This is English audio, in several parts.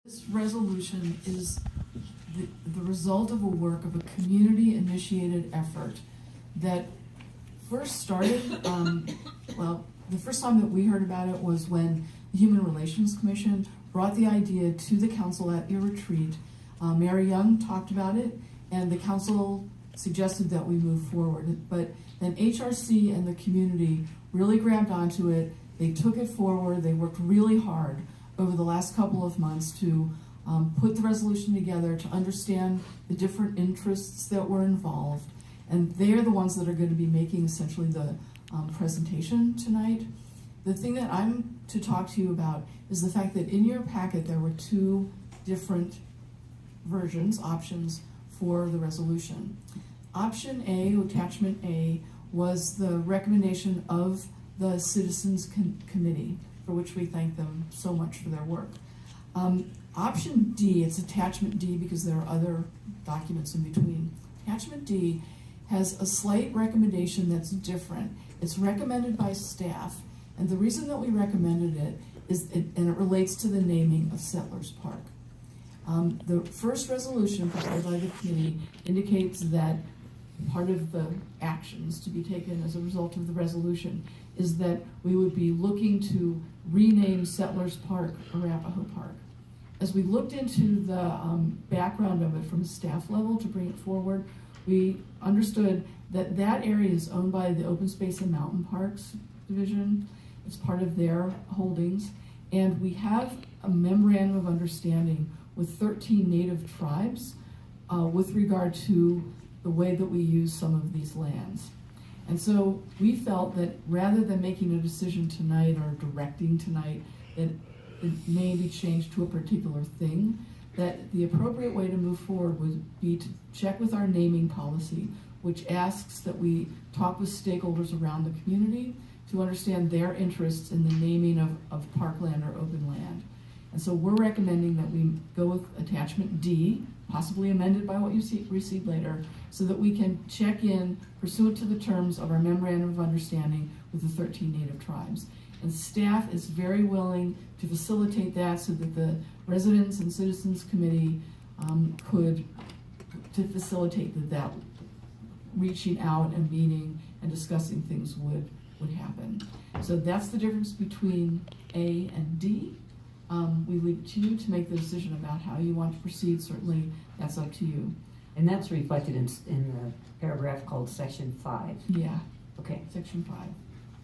This resolution is the result of a work of a community-initiated effort that first started, the first time that we heard about it was when the Human Relations Commission brought the idea to the council at your retreat. Mary Young talked about it, and the council suggested that we move forward. But then HRC and the community really grabbed onto it. They took it forward. They worked really hard over the last couple of months to put the resolution together, to understand the different interests that were involved. And they're the ones that are going to be making essentially the presentation tonight. The thing that I'm to talk to you about is the fact that in your packet there were two different versions, options for the resolution. Option A, attachment A, was the recommendation of the Citizens Committee, for which we thank them so much for their work. Option D, it's attachment D because there are other documents in between. Attachment D has a slight recommendation that's different. It's recommended by staff, and the reason that we recommended it is, and it relates to the naming of Settlers Park. The first resolution prepared by the committee indicates that part of the actions to be taken as a result of the resolution is that we would be looking to rename Settlers Park Arapahoe Park. As we looked into the background of it from a staff level to bring it forward, we understood that that area is owned by the Open Space and Mountain Parks Division. It's part of their holdings. And we have a memorandum of understanding with 13 native tribes with regard to the way that we use some of these lands. And so we felt that rather than making a decision tonight or directing tonight that it may be changed to a particular thing, that the appropriate way to move forward would be to check with our naming policy, which asks that we talk with stakeholders around the community to understand their interests in the naming of parkland or open land. And so we're recommending that we go with attachment D, possibly amended by what you receive later, so that we can check in pursuant to the terms of our memorandum of understanding with the 13 native tribes. And staff is very willing to facilitate that so that the residents and citizens committee could facilitate that reaching out and meeting and discussing things would happen. So that's the difference between A and D. We leave it to you to make the decision about how you want to proceed. Certainly, that's up to you. And that's reflected in the paragraph called Section 5. Yeah. Okay. Section 5.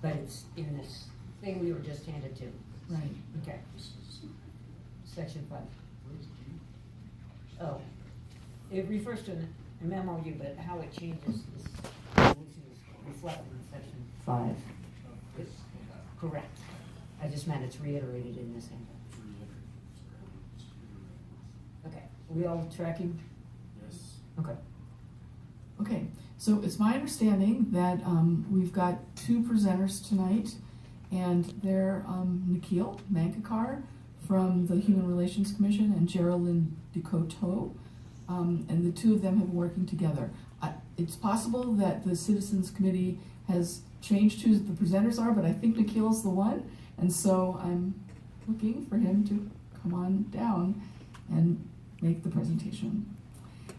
But it's in this thing we were just handed to. Right. Okay. Section 5. Oh. It refers to a MOU, but how it changes this resolution is reflected in Section 5. Correct. I just meant it's reiterated in this handbook. Okay. Are we all tracking? Yes. Okay. Okay. So it's my understanding that we've got two presenters tonight, and they're Nikhil Mankakar from the Human Relations Commission and Geraldine Decoteau, and the two of them have been working together. It's possible that the Citizens Committee has changed who the presenters are, but I think Nikhil's the one, and so I'm looking for him to come on down and make the presentation.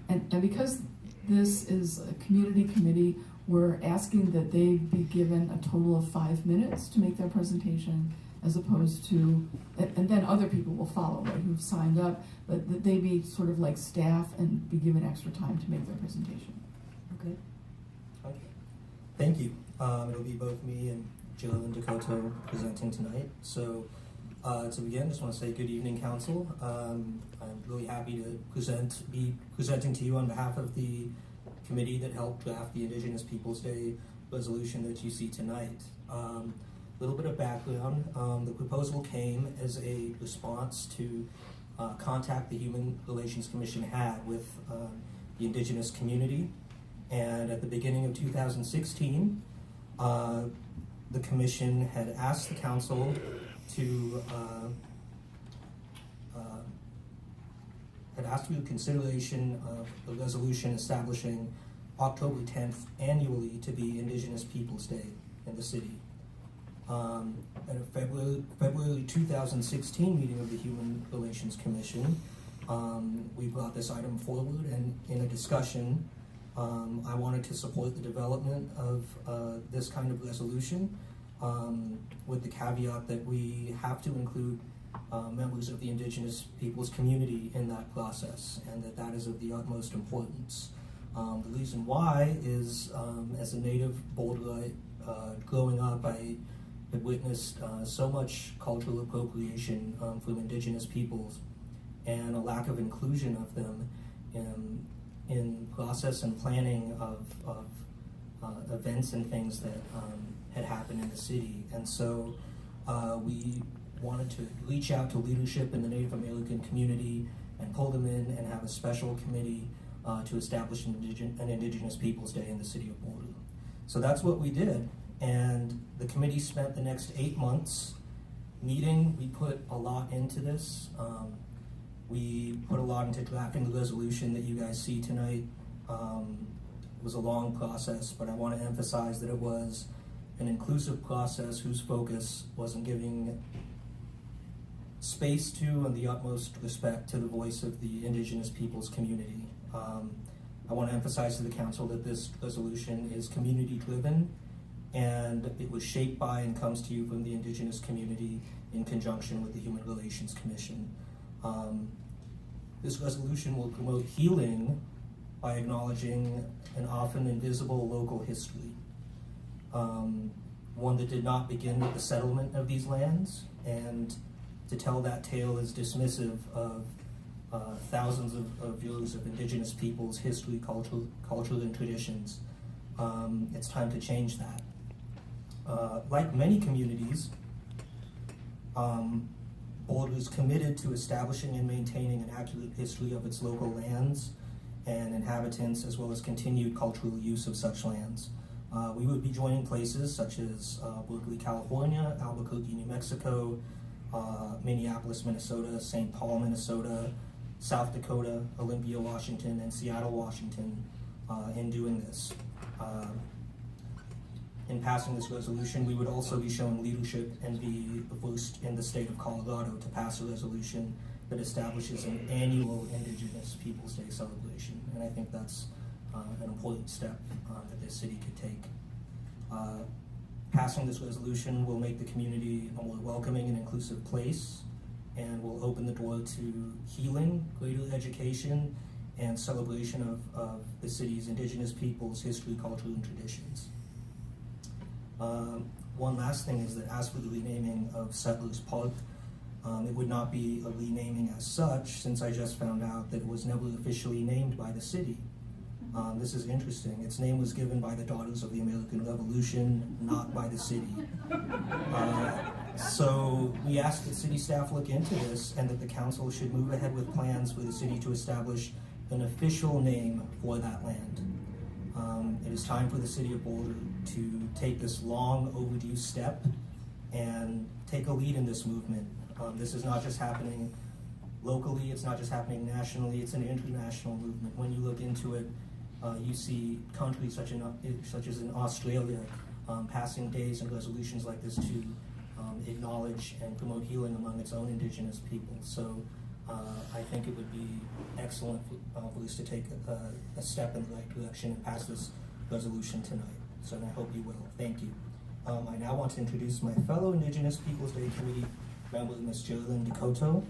And because this is a community committee, we're asking that they be given a total of 5 minutes to make their presentation, as opposed to, and then other people will follow, right, who've signed up, but that they be sort of like staff and be given extra time to make their presentation. Okay. Okay. Thank you. It'll be both me and Jill and Dakota presenting tonight. So to begin, I just want to say good evening, Council. I'm really happy to be presenting to you on behalf of the committee that helped draft the Indigenous Peoples Day resolution that you see tonight. A little bit of background. The proposal came as a response to contact the Human Relations Commission had with the Indigenous community. And at the beginning of 2016, the Commission had asked the Council to for consideration of a resolution establishing October 10th annually to be Indigenous Peoples Day in the city. At a February 2016 meeting of the Human Relations Commission, we brought this item forward, and in a discussion, I wanted to support the development of this kind of resolution, with the caveat that we have to include members of the indigenous peoples community in that process, and that is of the utmost importance. The reason why is, as a native Boulderite, growing up, I had witnessed so much cultural appropriation from indigenous peoples and a lack of inclusion of them in process and planning of events and things that had happened in the city. And so we wanted to reach out to leadership in the Native American community and pull them in and have a special committee to establish an Indigenous Peoples Day in the city of Boulder. So that's what we did, and the committee spent the next 8 months meeting. We put a lot into this. We put a lot into drafting the resolution that you guys see tonight. It was a long process, but I want to emphasize that it was an inclusive process whose focus wasn't giving space to and the utmost respect to the voice of the indigenous peoples community. I want to emphasize to the council that this resolution is community driven, and it was shaped by and comes to you from the indigenous community in conjunction with the Human Relations Commission. This resolution will promote healing by acknowledging an often invisible local history, one that did not begin with the settlement of these lands, and to tell that tale is dismissive of thousands of years of indigenous peoples' history, culture, and traditions. It's time to change that. Like many communities, Boulder is committed to establishing and maintaining an accurate history of its local lands and inhabitants, as well as continued cultural use of such lands. We would be joining places such as Berkeley, California, Albuquerque, New Mexico, Minneapolis, Minnesota, St. Paul, Minnesota, South Dakota, Olympia, Washington, and Seattle, Washington, in doing this. In passing this resolution, we would also be showing leadership and be the first in the state of Colorado to pass a resolution that establishes an annual Indigenous Peoples Day celebration. And I think that's an important step that this city could take. Passing this resolution will make the community a more welcoming and inclusive place, and will open the door to healing, greater education, and celebration of the city's indigenous peoples' history, culture, and traditions. One last thing is that as for the renaming of Settlers Park, it would not be a renaming as such, since I just found out that it was never officially named by the city. This is interesting. Its name was given by the Daughters of the American Revolution, not by the city. So we asked that city staff look into this, and that the council should move ahead with plans for the city to establish an official name for that land. It is time for the city of Boulder to take this long overdue step and take a lead in this movement. This is not just happening locally, it's not just happening nationally, it's an international movement. When you look into it, you see countries such as in Australia passing days and resolutions like this to acknowledge and promote healing among its own indigenous people. So I think it would be excellent for us to take a step in the right direction and pass this resolution tonight. So I hope you will. Thank you. I now want to introduce my fellow Indigenous Peoples Day Committee member, Ms. Geraldine Dakota,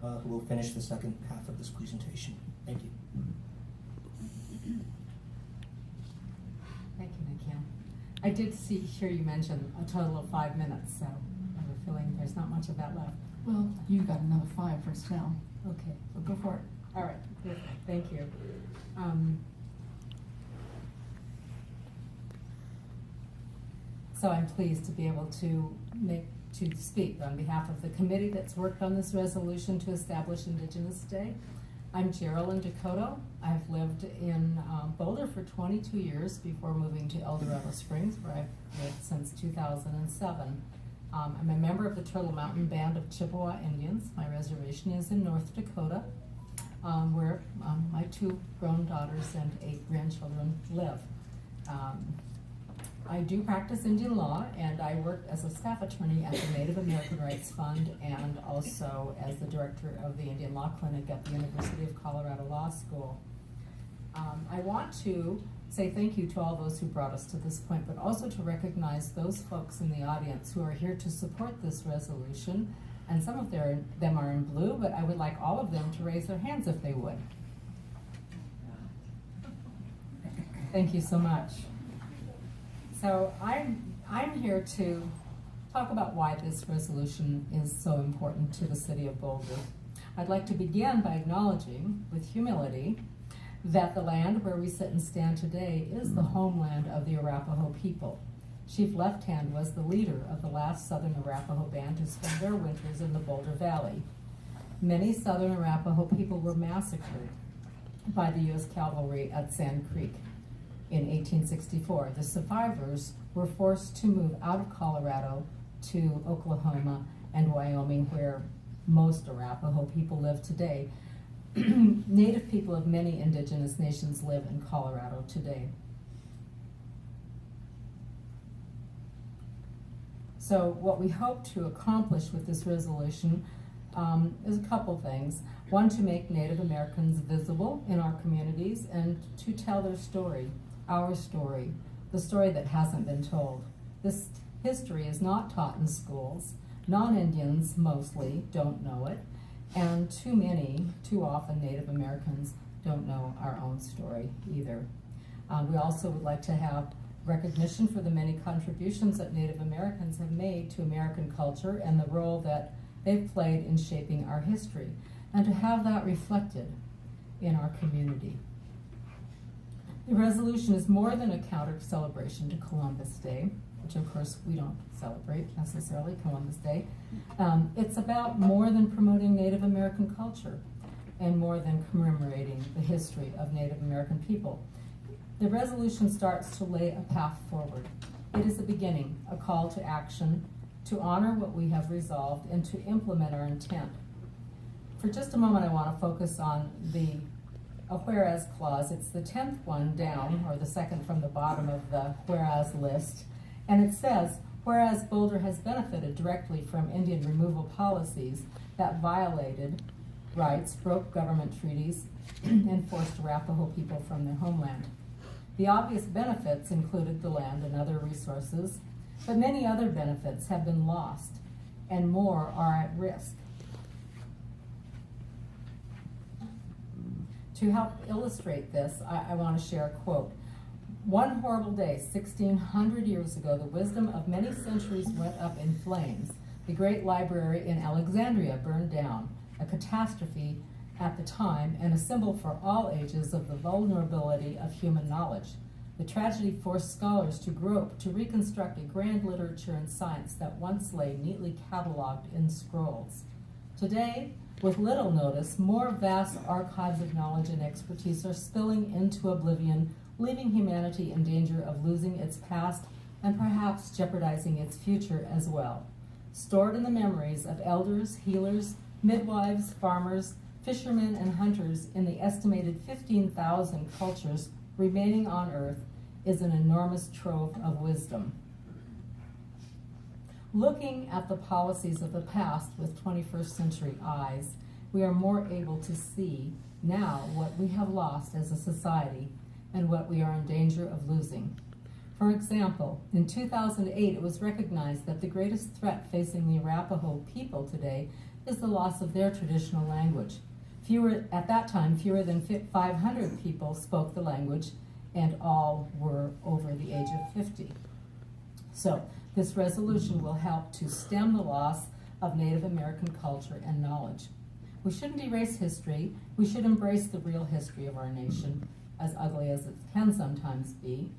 who will finish the second half of this presentation. Thank you. Thank you, Nikhil. I did hear you mention a total of 5 minutes, so I have a feeling there's not much of that left. Well, you've got another 5 for us now, Okay, so go for it. all right, perfect. Thank you. So I'm pleased to be able to speak on behalf of the committee that's worked on this resolution to establish Indigenous Day. I'm Geraldine Dakota. I've lived in Boulder for 22 years before moving to El Dorado Springs, where I've lived since 2007. I'm a member of the Turtle Mountain Band of Chippewa Indians. My reservation is in North Dakota, where my 2 grown daughters and 8 grandchildren live. I do practice Indian law, and I work as a staff attorney at the Native American Rights Fund and also as the director of the Indian Law Clinic at the University of Colorado Law School. I want to say thank you to all those who brought us to this point, but also to recognize those folks in the audience who are here to support this resolution. And some of them are in blue, but I would like all of them to raise their hands if they would. Thank you so much. So I'm here to talk about why this resolution is so important to the city of Boulder. I'd like to begin by acknowledging, with humility, that the land where we sit and stand today is the homeland of the Arapaho people. Chief Left Hand was the leader of the last Southern Arapaho band to spend their winters in the Boulder Valley. Many Southern Arapaho people were massacred by the U.S. cavalry at Sand Creek in 1864. The survivors were forced to move out of Colorado to Oklahoma and Wyoming, where most Arapaho people live today. Native people of many indigenous nations live in Colorado today. So what we hope to accomplish with this resolution is a couple things. One, to make Native Americans visible in our communities and to tell their story, our story, the story that hasn't been told. This history is not taught in schools. Non-Indians mostly don't know it, and too often Native Americans don't know our own story either. We also would like to have recognition for the many contributions that Native Americans have made to American culture and the role that they've played in shaping our history, and to have that reflected in our community. The resolution is more than a counter celebration to Columbus Day, which of course we don't celebrate necessarily Columbus Day. It's about more than promoting Native American culture and more than commemorating the history of Native American people. The resolution starts to lay a path forward. It is a beginning, a call to action, to honor what we have resolved and to implement our intent. For just a moment, I want to focus on a whereas clause. It's the 10th one down, or the second from the bottom of the whereas list. And it says, whereas Boulder has benefited directly from Indian removal policies that violated rights, broke government treaties, and forced Arapaho people from their homeland. The obvious benefits included the land and other resources, but many other benefits have been lost, and more are at risk. To help illustrate this, I want to share a quote. One horrible day, 1,600 years ago, the wisdom of many centuries went up in flames. The great library in Alexandria burned down, a catastrophe at the time and a symbol for all ages of the vulnerability of human knowledge. The tragedy forced scholars to grope to reconstruct a grand literature and science that once lay neatly cataloged in scrolls. Today, with little notice, more vast archives of knowledge and expertise are spilling into oblivion, leaving humanity in danger of losing its past and perhaps jeopardizing its future as well. Stored in the memories of elders, healers, midwives, farmers, fishermen, and hunters in the estimated 15,000 cultures remaining on Earth is an enormous trove of wisdom. Looking at the policies of the past with 21st century eyes, we are more able to see now what we have lost as a society and what we are in danger of losing. For example, in 2008, it was recognized that the greatest threat facing the Arapaho people today is the loss of their traditional language. At that time, fewer than 500 people spoke the language, and all were over the age of 50. So, this resolution will help to stem the loss of Native American culture and knowledge. We shouldn't erase history. We should embrace the real history of our nation, as ugly as it can sometimes be.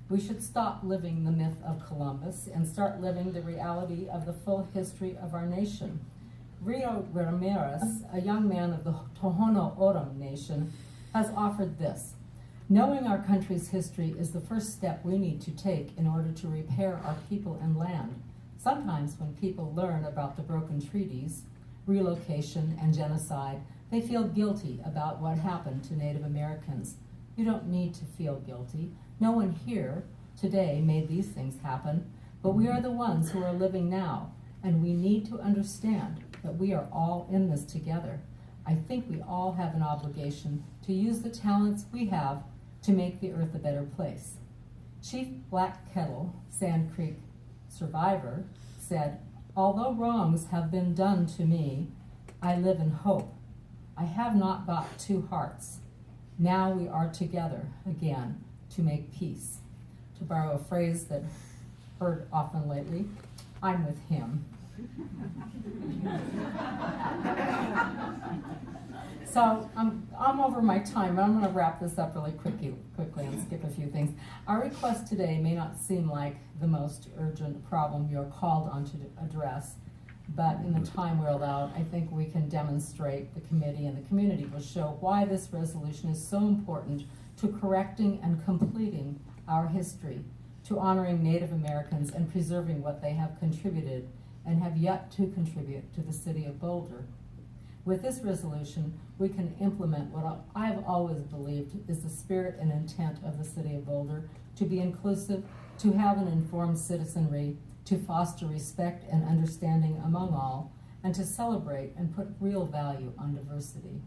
We should stop living the myth of Columbus and start living the reality of the full history of our nation. Rio Ramirez, a young man of the Tohono O'odham Nation, has offered this. Knowing our country's history is the first step we need to take in order to repair our people and land. Sometimes when people learn about the broken treaties, relocation, and genocide, they feel guilty about what happened to Native Americans. You don't need to feel guilty. No one here today made these things happen, but we are the ones who are living now, and we need to understand that we are all in this together. I think we all have an obligation to use the talents we have to make the earth a better place. Chief Black Kettle, Sand Creek survivor, said, "Although wrongs have been done to me, I live in hope. I have not got two hearts. Now we are together again to make peace." To borrow a phrase that heard often lately, I'm with him. So I'm over my time, but I'm going to wrap this up really quickly and skip a few things. Our request today may not seem like the most urgent problem you're called on to address, but in the time we're allowed, I think we can demonstrate, the committee and the community will show why this resolution is so important to correcting and completing our history, to honoring Native Americans and preserving what they have contributed and have yet to contribute to the city of Boulder. With this resolution, we can implement what I've always believed is the spirit and intent of the city of Boulder, to be inclusive, to have an informed citizenry, to foster respect and understanding among all, and to celebrate and put real value on diversity.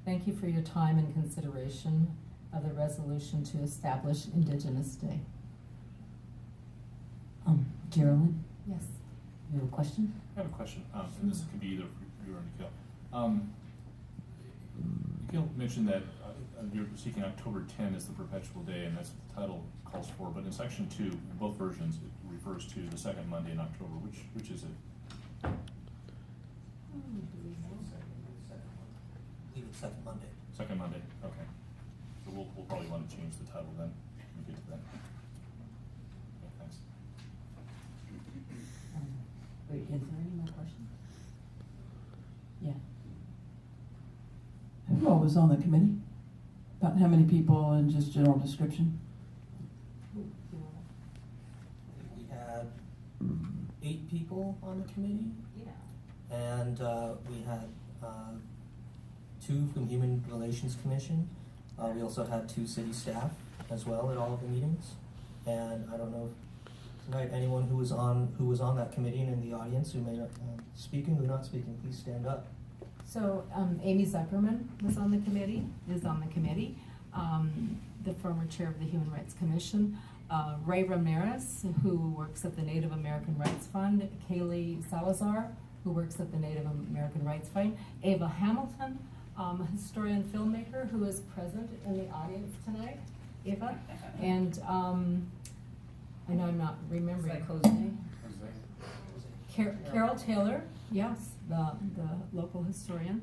Thank you for your time and consideration of the resolution to establish Indigenous Day. Geraldine, Yes. you have a question? I have a question, and this could be either for you or Nikhil. Nikhil mentioned that you're seeking October 10 as the perpetual day, and that's what the title calls for, but in section 2, in both versions, it refers to the second Monday in October. Which is it? I believe it's second Monday. Second Monday, okay. So we'll probably want to change the title then, when we get to that. Okay, thanks. Wait, is there any more questions? Yeah. Who all was on the committee? About how many people and just general description? We had 8 people on the committee, Yeah. and we had 2 from Human Relations Commission. We also had 2 city staff as well at all of the meetings. And I don't know if tonight anyone who was on that committee and in the audience who may not speaking or not speaking, please stand up. So Amy Zuckerman was on the committee, is on the committee, the former chair of the Human Rights Commission, Ray Ramirez, who works at the Native American Rights Fund, Kaylee Salazar, who works at the Native American Rights Fund, Ava Hamilton, a historian filmmaker who is present in the audience tonight, Ava, and I know I'm not remembering. Carol Taylor, yes, the local historian,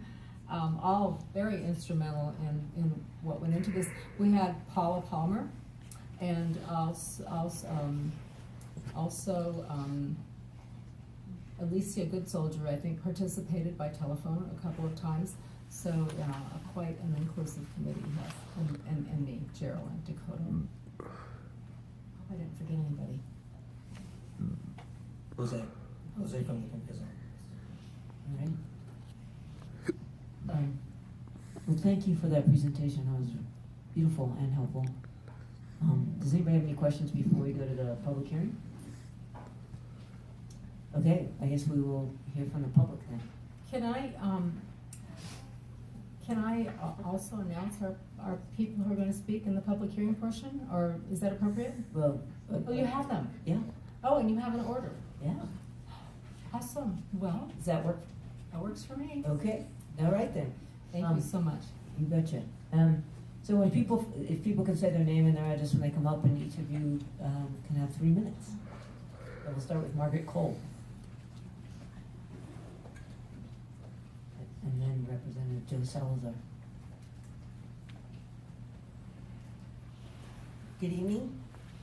all very instrumental in what went into this. We had Paula Palmer, and also Alicia Goodsoldier, I think, participated by telephone a couple of times. So quite an inclusive committee, yes, and me, Gerald and Dakota. Hope I didn't forget anybody. Jose from the commission. All right. Well, thank you for that presentation. That was beautiful and helpful. Does anybody have any questions before we go to the public hearing? Okay, I guess we will hear from the public then. Can I also announce our people who are going to speak in the public hearing portion, or is that appropriate? Well, Oh, you have them? yeah, Oh, and you have an order. yeah. Awesome. Well, Does that work? that works for me. Okay, all right then. Thank you so much. You betcha. So when if people can say their name and their address when they come up, and each of you can have 3 minutes. And we'll start with Margaret Cole. And then Representative Joe Salazar. Good evening.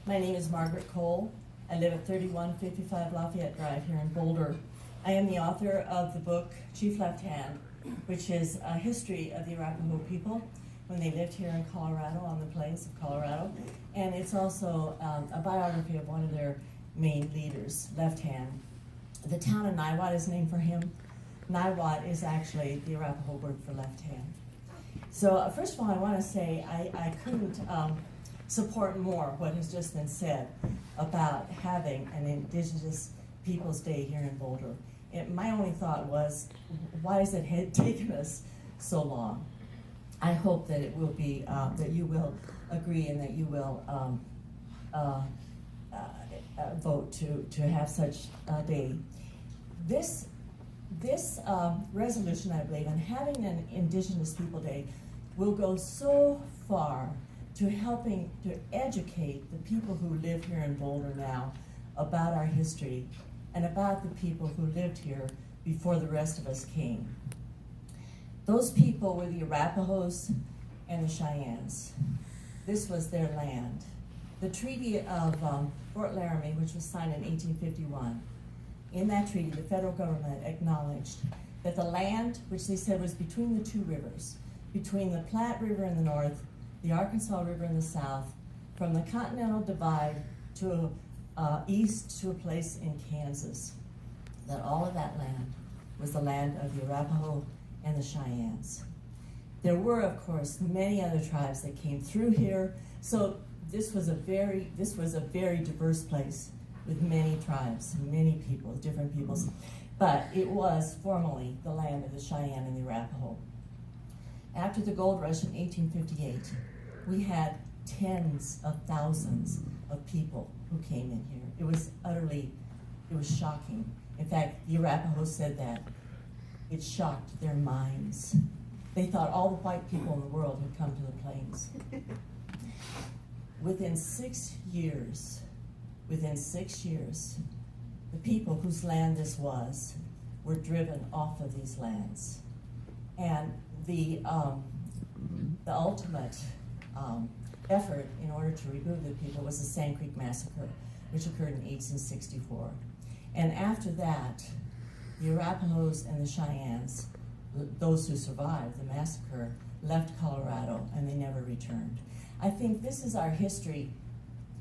My name is Margaret Cole. I live at 3155 Lafayette Drive here in Boulder. I am the author of the book Chief Left Hand, which is a history of the Arapaho people when they lived here in Colorado, on the plains of Colorado. And it's also a biography of one of their main leaders, Left Hand. The town of Niwot is named for him. Niwot is actually the Arapaho word for left hand. So first of all, I want to say I couldn't support more what has just been said about having an Indigenous Peoples Day here in Boulder. My only thought was, why has it taken us so long? I hope that it will be, that you will agree and that you will vote to have such a day. This resolution, I believe, and having an Indigenous People Day will go so far to helping to educate the people who live here in Boulder now about our history and about the people who lived here before the rest of us came. Those people were the Arapahoes and the Cheyennes. This was their land. The Treaty of Fort Laramie, which was signed in 1851, in that treaty, the federal government acknowledged that the land, which they said was between the two rivers, between the Platte River in the north, the Arkansas River in the south, from the Continental Divide to east to a place in Kansas, that all of that land was the land of the Arapaho and the Cheyennes. There were, of course, many other tribes that came through here, so this was a very diverse place with many tribes, many people, different peoples. But it was formerly the land of the Cheyenne and the Arapaho. After the gold rush in 1858, we had tens of thousands of people who came in here. It was shocking. In fact, the Arapaho said that it shocked their minds. They thought all the white people in the world had come to the plains. Within 6 years, the people whose land this was were driven off of these lands. And the ultimate effort in order to remove the people was the Sand Creek Massacre, which occurred in 1864. And after that, the Arapahoes and the Cheyennes, those who survived the massacre, left Colorado and they never returned. I think this is our history,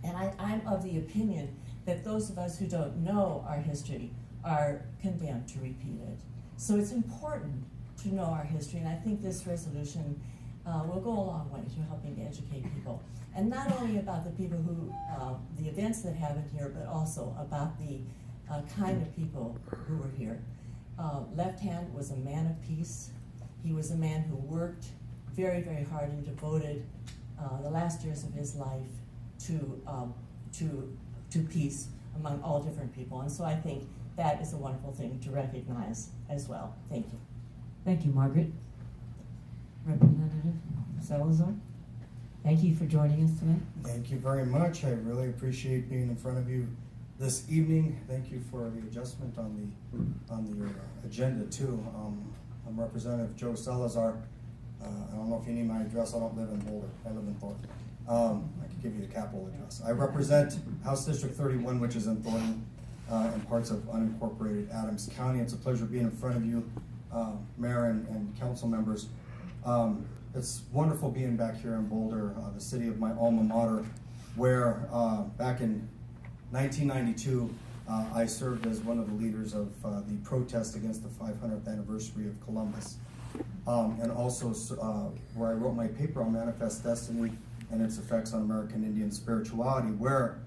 and I'm of the opinion that those of us who don't know our history are condemned to repeat it. So it's important to know our history, and I think this resolution will go a long way to helping to educate people. And not only about the people who, the events that happened here, but also about the kind of people who were here. Left Hand was a man of peace. He was a man who worked very, very hard and devoted the last years of his life to peace among all different people. And so I think that is a wonderful thing to recognize as well. Thank you. Thank you, Margaret. Representative Salazar, thank you for joining us tonight. Thank you very much. I really appreciate being in front of you this evening. Thank you for the adjustment on the agenda too. I'm Representative Joe Salazar. I don't know if you need my address. I don't live in Boulder. I live in Thornton. I could give you the Capitol address. I represent House District 31, which is in Thornton, and parts of unincorporated Adams County. It's a pleasure being in front of you, Mayor and council members. It's wonderful being back here in Boulder, the city of my alma mater, where back in 1992, I served as one of the leaders of the protest against the 500th anniversary of Columbus. And also where I wrote my paper on Manifest Destiny and its effects on American Indian spirituality, where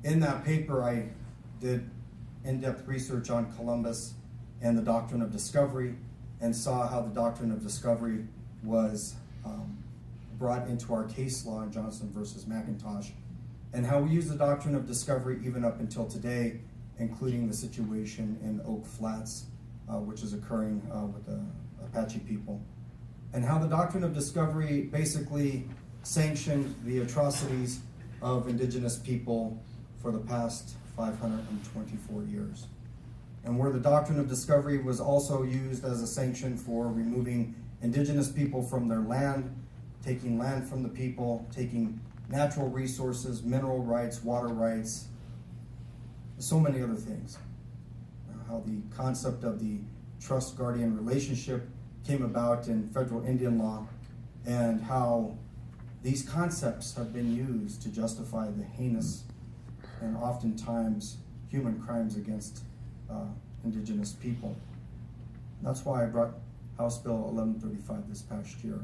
in that paper I did in-depth research on Columbus and the doctrine of discovery, and saw how the doctrine of discovery was brought into our case law in Johnson versus McIntosh, and how we use the doctrine of discovery even up until today, including the situation in Oak Flats, which is occurring with the Apache people, and how the doctrine of discovery basically sanctioned the atrocities of indigenous people for the past 524 years. And where the doctrine of discovery was also used as a sanction for removing indigenous people from their land, taking land from the people, taking natural resources, mineral rights, water rights, so many other things. How the concept of the trust-guardian relationship came about in federal Indian law, and how these concepts have been used to justify the heinous and oftentimes human crimes against indigenous people. That's why I brought House Bill 1135 this past year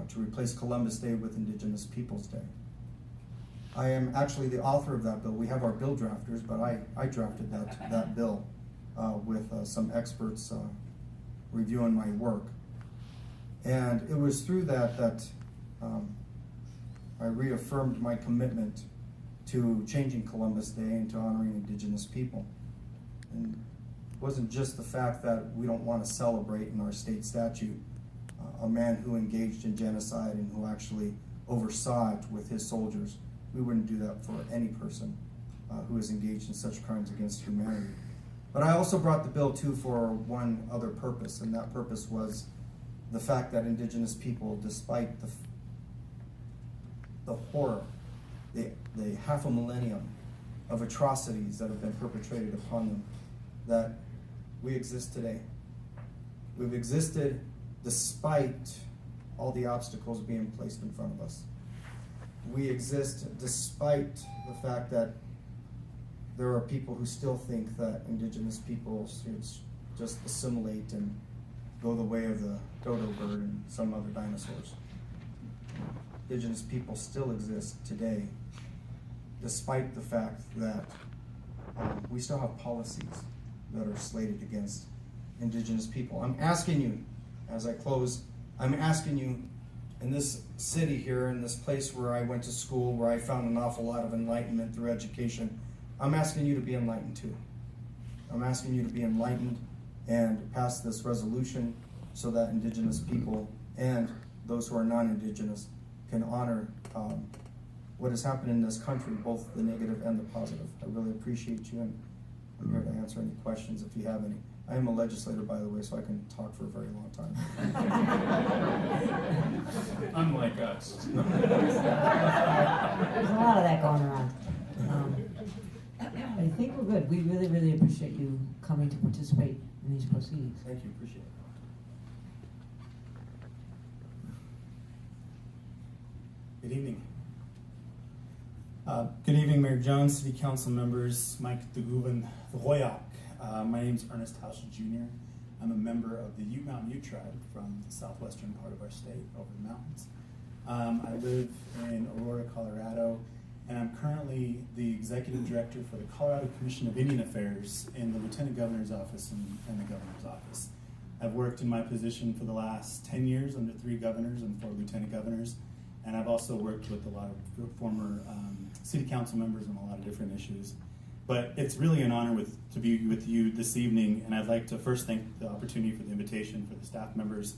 to replace Columbus Day with Indigenous Peoples Day. I am actually the author of that bill. We have our bill drafters, but I drafted that bill with some experts reviewing my work. And it was through that I reaffirmed my commitment to changing Columbus Day and to honoring Indigenous people. And it wasn't just the fact that we don't want to celebrate in our state statute a man who engaged in genocide and who actually oversaw it with his soldiers. We wouldn't do that for any person who is engaged in such crimes against humanity. But I also brought the bill too for one other purpose, and that purpose was the fact that Indigenous people, despite the horror, the half a millennium of atrocities that have been perpetrated upon them, that we exist today. We've existed despite all the obstacles being placed in front of us. We exist despite the fact that there are people who still think that Indigenous people should just assimilate and go the way of the dodo bird and some other dinosaurs. Indigenous people still exist today, despite the fact that we still have policies that are slated against Indigenous people. I'm asking you, as I close, I'm asking you, in this city here, in this place where I went to school, where I found an awful lot of enlightenment through education, I'm asking you to be enlightened too. I'm asking you to be enlightened and pass this resolution so that Indigenous people and those who are non-Indigenous can honor what has happened in this country, both the negative and the positive. I really appreciate you, and I'm here to answer any questions if you have any. I am a legislator, by the way, so I can talk for a very long time. Unlike us. There's a lot of that going around. I think we're good. We really, really appreciate you coming to participate in these proceedings. Thank you, appreciate it. Good evening. Good evening, Mayor Jones, City Council members, Mike DeGuven, Hoyak. My name is Ernest House Jr. I'm a member of the Ute Mountain Ute tribe from the southwestern part of our state, over the mountains. I live in Aurora, Colorado, and I'm currently the Executive Director for the Colorado Commission of Indian Affairs in the Lieutenant Governor's Office and the Governor's Office. I've worked in my position for the last 10 years under 3 governors and 4 lieutenant governors, and I've also worked with a lot of former city council members on a lot of different issues. But it's really an honor to be with you this evening, and I'd like to first thank the opportunity for the invitation for the staff members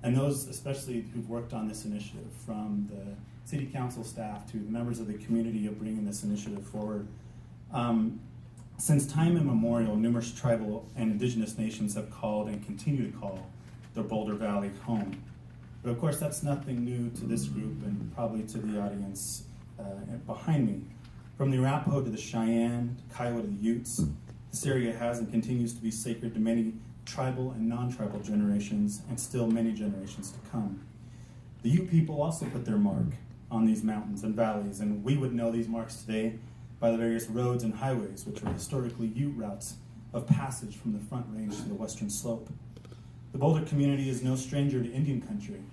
and those especially who've worked on this initiative, from the city council staff to the members of the community of bringing this initiative forward. Since time immemorial, numerous tribal and indigenous nations have called and continue to call their Boulder Valley home. But of course, that's nothing new to this group and probably to the audience behind me. From the Arapaho to the Cheyenne, to Kiowa to the Utes, this area has and continues to be sacred to many tribal and non-tribal generations, and still many generations to come. The Ute people also put their mark on these mountains and valleys, and we would know these marks today by the various roads and highways, which are historically Ute routes of passage from the Front Range to the western slope. The Boulder community is no stranger to Indian country.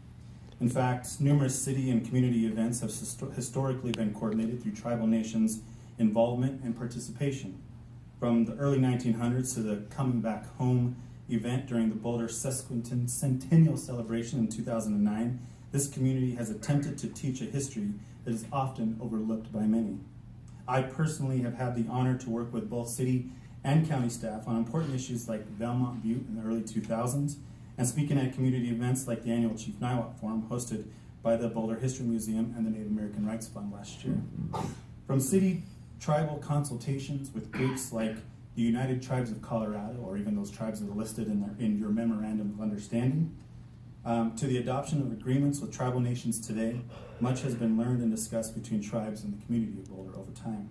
In fact, numerous city and community events have historically been coordinated through tribal nations' involvement and participation. From the early 1900s to the Coming Back Home event during the Boulder Sesquicentennial celebration in 2009, this community has attempted to teach a history that is often overlooked by many. I personally have had the honor to work with both city and county staff on important issues like Belmont Butte in the early 2000s, and speaking at community events like the annual Chief Niwot Forum hosted by the Boulder History Museum and the Native American Rights Fund last year. From city tribal consultations with groups like the United Tribes of Colorado, or even those tribes that are listed in your Memorandum of Understanding, to the adoption of agreements with tribal nations today, much has been learned and discussed between tribes and the community of Boulder over time.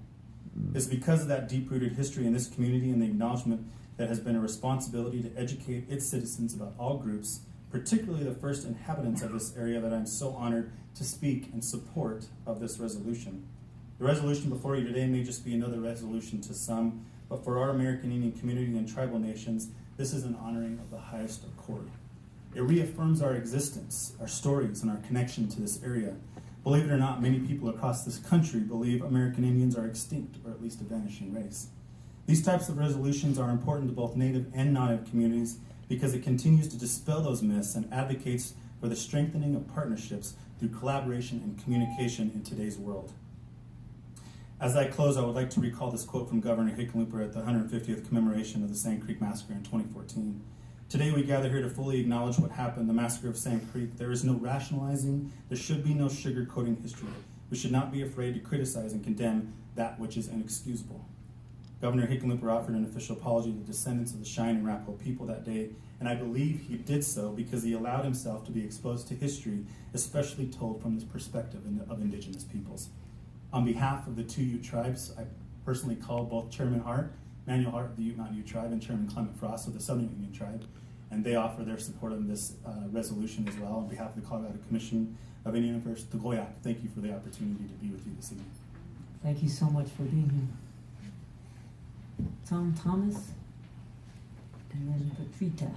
It's because of that deep-rooted history in this community and the acknowledgement that has been a responsibility to educate its citizens about all groups, particularly the first inhabitants of this area, that I'm so honored to speak in support of this resolution. The resolution before you today may just be another resolution to some, but for our American Indian community and tribal nations, this is an honoring of the highest accord. It reaffirms our existence, our stories, and our connection to this area, Believe it or not, many people across this country believe American Indians are extinct, or at least a vanishing race. These types of resolutions are important to both Native and non-Native communities because it continues to dispel those myths and advocates for the strengthening of partnerships through collaboration and communication in today's world. As I close, I would like to recall this quote from Governor Hickenlooper at the 150th commemoration of the Sand Creek Massacre in 2014. Today we gather here to fully acknowledge what happened, the massacre of Sand Creek. There is no rationalizing, there should be no sugarcoating history. We should not be afraid to criticize and condemn that which is inexcusable. Governor Hickenlooper offered an official apology to descendants of the Cheyenne and Arapaho people that day, and I believe he did so because he allowed himself to be exposed to history, especially told from this perspective of Indigenous peoples. On behalf of the two Ute tribes, I personally call both Chairman Hart, Manuel Hart of the Ute Mountain Ute Tribe, and Chairman Clement Frost of the Southern Union Tribe, and they offer their support on this resolution as well. On behalf of the Colorado Commission of Indian Affairs, the Goyak, thank you for the opportunity to be with you this evening. Thank you so much for being here. Tom Thomas, and then Patrita.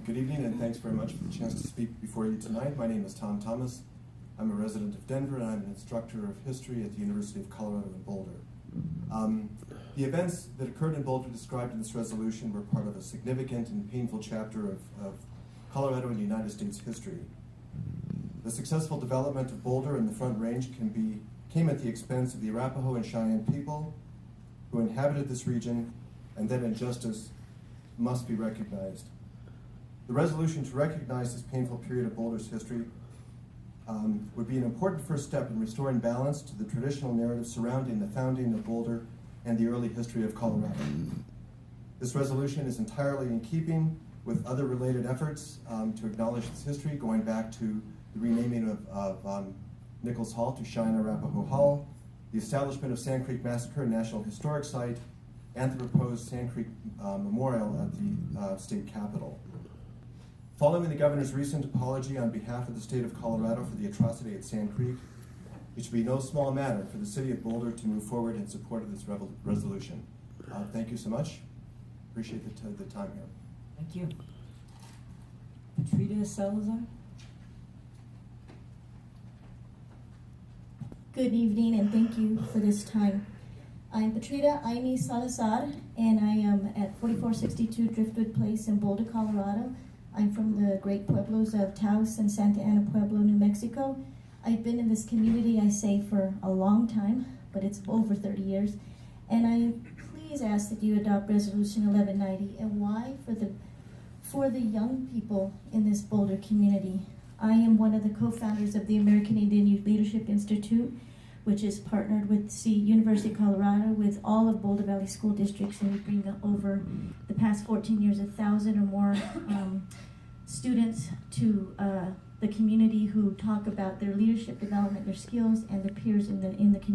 Good evening, and thanks very much for the chance to speak before you tonight. My name is Tom Thomas. I'm a resident of Denver, and I'm an instructor of history at the University of Colorado in Boulder. The events that occurred in Boulder described in this resolution were part of a significant and painful chapter of Colorado and United States history. The successful development of Boulder and the Front Range came at the expense of the Arapaho and Cheyenne people who inhabited this region, and that injustice must be recognized. The resolution to recognize this painful period of Boulder's history would be an important first step in restoring balance to the traditional narrative surrounding the founding of Boulder and the early history of Colorado. This resolution is entirely in keeping with other related efforts to acknowledge this history, going back to the renaming of Nichols Hall to Cheyenne Arapaho Hall, the establishment of Sand Creek Massacre, a National Historic Site, and the proposed Sand Creek Memorial at the state capitol. Following the governor's recent apology on behalf of the state of Colorado for the atrocity at Sand Creek, it should be no small matter for the city of Boulder to move forward in support of this resolution. Thank you so much. Appreciate the time here. Thank you. Patrita Salazar? Good evening, and thank you for this time. I'm Patrita Aimee Salazar, and I am at 4462 Driftwood Place in Boulder, Colorado. I'm from the great pueblos of Taos and Santa Ana Pueblo, New Mexico. I've been in this community, I say, for a long time, but it's over 30 years. And I please ask that you adopt Resolution 1190. And why? For the young people in this Boulder community. I am one of the co-founders of the American Indian Youth Leadership Institute, which is partnered with the University of Colorado with all of Boulder Valley school districts, and we bring over the past 14 years 1,000 or more students to the community who talk about their leadership development, their skills, and their peers in the community.